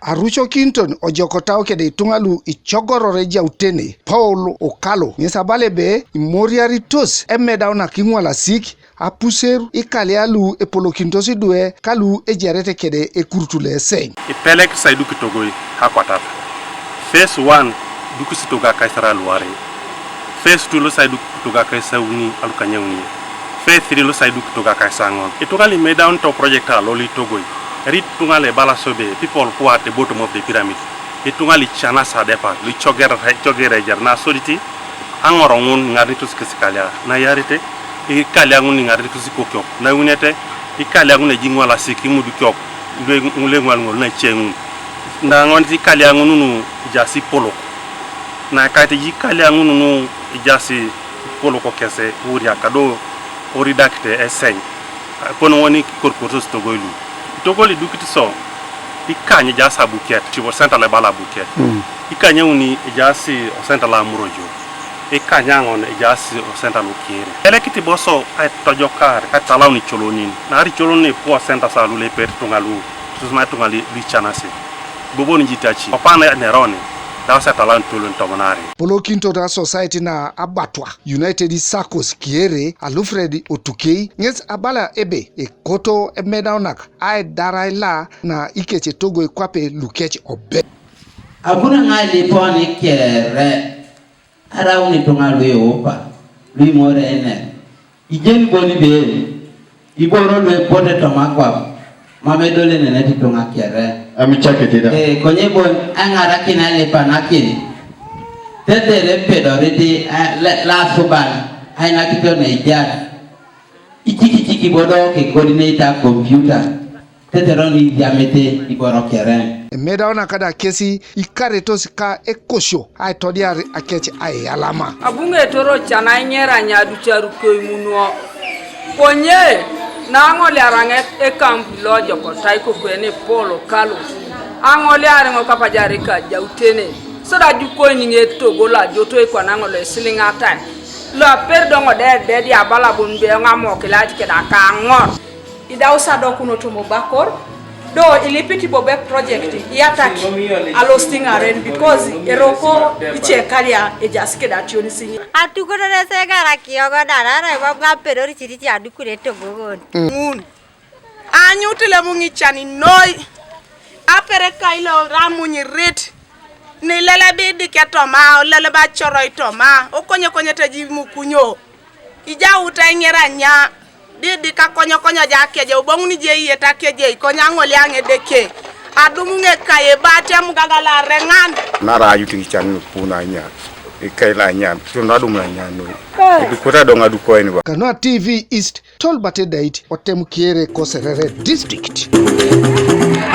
Adukokin ojokotao kede tungalu Icogoror ejautene Paul Okalo ngesabale be imoriari tos emedauna kingwala sik apuseru ikalialu epolokintosi due kalu ejarete kede ekurtule sen ipelek saidu Itogoi hakwatata phase 1 duku sitoga kaisara luare phase 2 lo saidu Itoga kaisa uni alukanyuni phase 3 lo saidu Itoga kaisa ngon itungali made down to project loli Itogoi rit tungale bala sobe people who at the bottom of the pyramid itungali chana sa depa li chogere jarna soliti angorongun ngari to skisikalia na yarite ikalia nguni ngari to sikokyo na unete ikalia ngune jingwala siki mudu kyok ngule ngwal na chengu na ngonti ikalia ngunu jasi polo na kati ikalia ngunu jasi polo ko kese uri akado ori dakte esen kono woni korkoto stogoilu Itogoi dukiti so ikanye jasa buket chibo center le bala buket ikanye uni jasi center la murojo ikanya ngon jasi center lo kire elekiti boso ay tojokar ka talawni choloni na ri choloni po center sa lu le per tungalu tuzma tungali lichanase bobo ni jitachi opana nerone dawsa talawni tolon tomonari Polokinto da society na abatwa United Circles kiere alufredi otukei nges abala ebe koto emedaunak ay daraila na ikeche Togo kwape lukeche obe abuna ngali poni kere ara uni tungalu yopa lui more ene ijeni boni be iboro le pote tomakwa mamedole nene titonga kere amichake tida konye bon angara kinale panakini tete pedoriti la suban aina kito na ijad ichiki bodo ke coordinator computer tete roni diamete iboro kere medauna kada kesi ikare tosika ekosho ay todiari akeche ay alama abunge toro chana nyera nyadu charu koimuno konye na ngoli aranget e kamp lojo ko taiko kwene polo kalo angoli arango kapajari ka jautene so da Adukokin ninge Togo la joto e kwana ngolo silingata la perdongo de dia bala bunbe ngamo kilati ke da ka ngor idausa do kuno to mobakor do ilipiti bobe project yataki alosting aren because eroko ichekalia ejaske da tioni sinyi Adukokin se gara kiyogo darara babga perori chiri Adukokin Togo mun anyutile mungi chani noi apere kailo ramunyi rit ni lele bidi ketoma lele ba choro itoma okonye teji mukunyo ija utengera nya didi ka konyo jake je ubonguni je yeta keje konya ngoli ange deke adumunge kaye bate mugagala rengan nara yuti chanu puna nya ikaila nya tunadumla nya no ibikota donga Adukokin ba Kanwa TV East tolbate date otemkiere ko Serere district